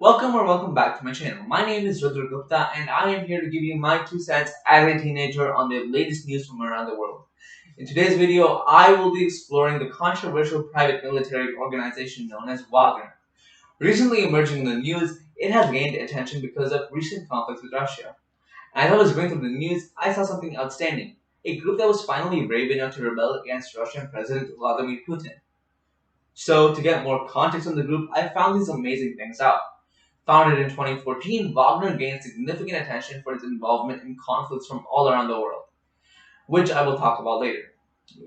Welcome back to my channel. My name is Rudra Gupta and I am here to give you my 2 cents as a teenager on the latest news from around the world. In today's video, I will be exploring the controversial private military organization known as Wagner. Recently emerging in the news, it has gained attention because of recent conflicts with Russia. As I was going through the news, I saw something outstanding. A group that was finally brave enough to rebel against Russian President Vladimir Putin. So, to get more context on the group, I found these amazing things out. Founded in 2014, Wagner gained significant attention for its involvement in conflicts from all around the world, which I will talk about later.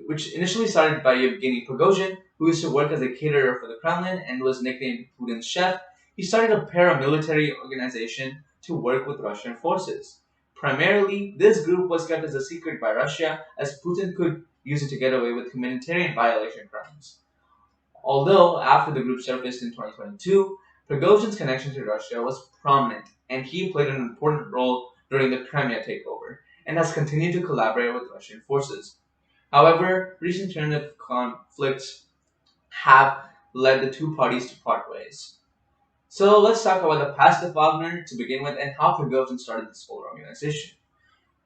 Which initially started by Yevgeny Prigozhin, who used to work as a caterer for the Kremlin and was nicknamed Putin's chef. He started a paramilitary organization to work with Russian forces. Primarily, this group was kept as a secret by Russia, as Putin could use it to get away with humanitarian violation crimes. Although, after the group surfaced in 2022, Prigozhin's connection to Russia was prominent, and he played an important role during the Crimea takeover, and has continued to collaborate with Russian forces. However, recent turn of conflicts have led the two parties to part ways. So let's talk about the past of Wagner to begin with and how Prigozhin started this whole organization.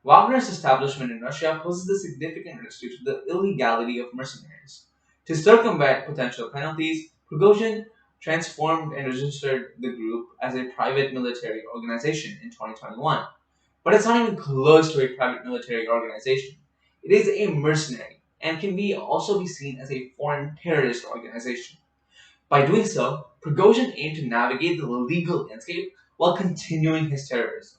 Wagner's establishment in Russia poses a significant risk due to the illegality of mercenaries. To circumvent potential penalties, Prigozhin transformed and registered the group as a private military organization in 2021. But it's not even close to a private military organization. It is a mercenary and can also be seen as a foreign terrorist organization. By doing so, Prigozhin aimed to navigate the legal landscape while continuing his terrorism.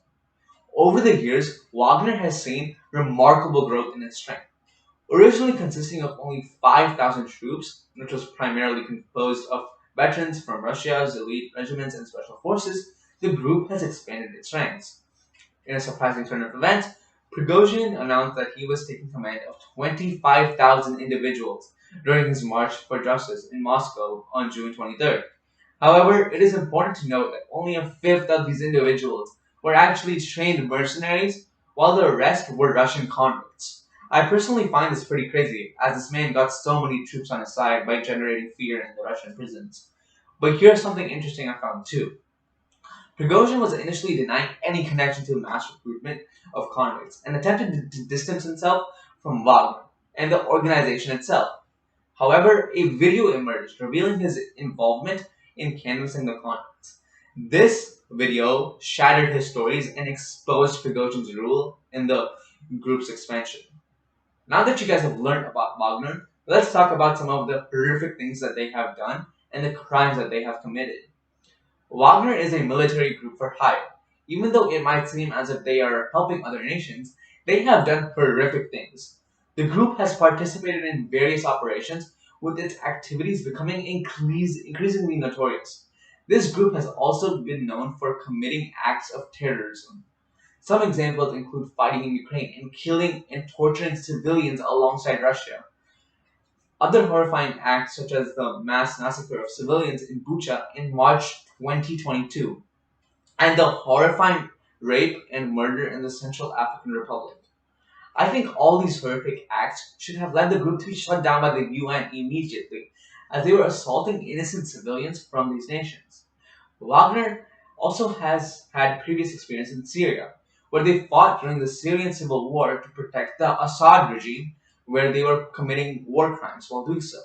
Over the years, Wagner has seen remarkable growth in its strength. Originally consisting of only 5,000 troops, which was primarily composed of veterans from Russia's elite regiments and special forces, the group has expanded its ranks. In a surprising turn of events, Prigozhin announced that he was taking command of 25,000 individuals during his March for Justice in Moscow on June 23rd. However, it is important to note that only a fifth of these individuals were actually trained mercenaries, while the rest were Russian convicts. I personally find this pretty crazy, as this man got so many troops on his side by generating fear in the Russian prisons. But here's something interesting I found too. Prigozhin was initially denying any connection to mass recruitment of convicts and attempted to distance himself from Wagner and the organization itself. However, a video emerged revealing his involvement in canvassing the convicts. This video shattered his stories and exposed Prigozhin's rule in the group's expansion. Now that you guys have learned about Wagner, let's talk about some of the horrific things that they have done and the crimes that they have committed. Wagner is a military group for hire. Even though it might seem as if they are helping other nations, they have done horrific things. The group has participated in various operations, with its activities becoming increasingly notorious. This group has also been known for committing acts of terrorism. Some examples include fighting in Ukraine and killing and torturing civilians alongside Russia. Other horrifying acts, such as the mass massacre of civilians in Bucha in March 2022, and the horrifying rape and murder in the Central African Republic. I think all these horrific acts should have led the group to be shut down by the UN immediately, as they were assaulting innocent civilians from these nations. Wagner also has had previous experience in Syria, where they fought during the Syrian civil war to protect the Assad regime, where they were committing war crimes while doing so.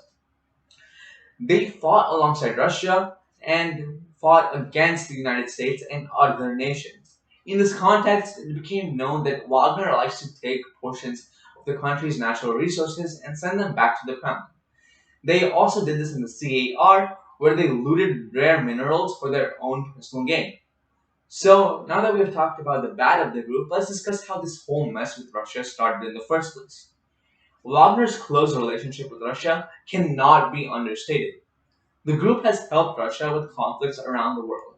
They fought alongside Russia and fought against the United States and other nations. In this context, it became known that Wagner likes to take portions of the country's natural resources and send them back to the Kremlin. They also did this in the CAR, where they looted rare minerals for their own personal gain. So, now that we have talked about the bad of the group, let's discuss how this whole mess with Russia started in the first place. Wagner's close relationship with Russia cannot be understated. The group has helped Russia with conflicts around the world.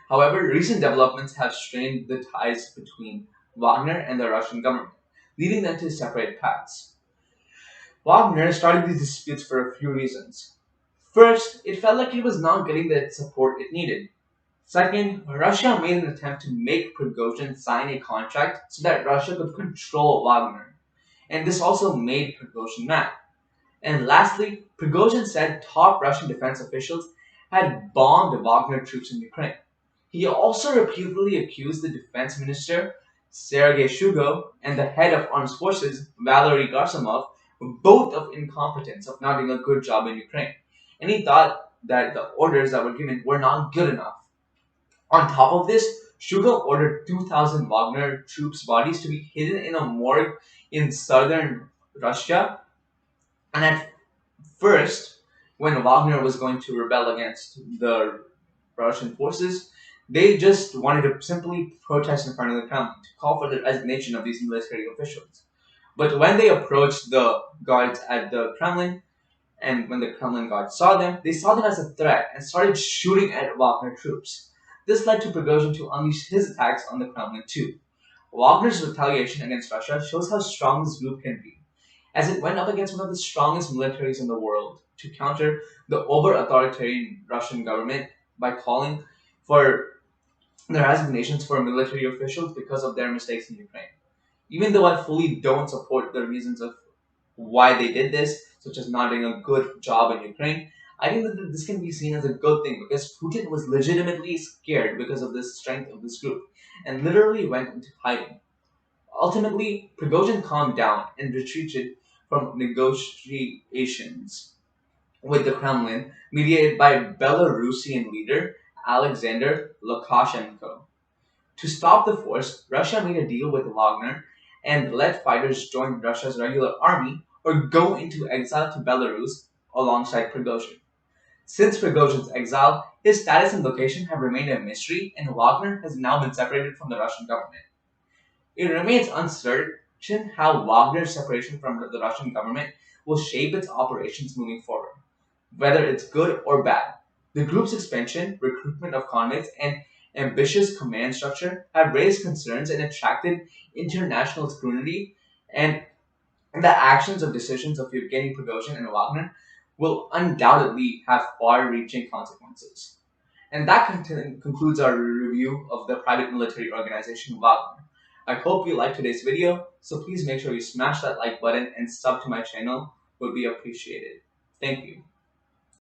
However, recent developments have strained the ties between Wagner and the Russian government, leading them to separate paths. Wagner started these disputes for a few reasons. First, it felt like it was not getting the support it needed. Second, Russia made an attempt to make Prigozhin sign a contract so that Russia could control Wagner, and this also made Prigozhin mad. And lastly, Prigozhin said top Russian defense officials had bombed Wagner troops in Ukraine. He also repeatedly accused the defense minister, Sergei Shugo, and the head of armed forces, Valery Garsamov, both of incompetence, of not doing a good job in Ukraine. And he thought that the orders that were given were not good enough. On top of this, Shugo ordered 2,000 Wagner troops' bodies to be hidden in a morgue in southern Russia. And at first, when Wagner was going to rebel against the Russian forces, they just wanted to simply protest in front of the Kremlin to call for the resignation of these military officials. But when they approached the guards at the Kremlin, and when the Kremlin guards saw them as a threat and started shooting at Wagner troops. This led to Prigozhin to unleash his attacks on the Kremlin too. Wagner's retaliation against Russia shows how strong this group can be, as it went up against one of the strongest militaries in the world to counter the over-authoritarian Russian government by calling for the resignations for military officials because of their mistakes in Ukraine. Even though I fully don't support the reasons of why they did this, such as not doing a good job in Ukraine, I think that this can be seen as a good thing because Putin was legitimately scared because of the strength of this group and literally went into hiding. Ultimately, Prigozhin calmed down and retreated from negotiations with the Kremlin, mediated by Belarusian leader Alexander Lukashenko. To stop the force, Russia made a deal with Wagner and let fighters join Russia's regular army or go into exile to Belarus alongside Prigozhin. Since Prigozhin's exile, his status and location have remained a mystery, and Wagner has now been separated from the Russian government. It remains uncertain how Wagner's separation from the Russian government will shape its operations moving forward, whether it's good or bad. The group's expansion, recruitment of convicts, and ambitious command structure have raised concerns and attracted international scrutiny, and the actions of decisions of Yevgeny Prigozhin and Wagner will undoubtedly have far-reaching consequences. And that concludes our review of the private military organization Wagner. I hope you liked today's video, so please make sure you smash that like button and sub to my channel would be appreciated. Thank you.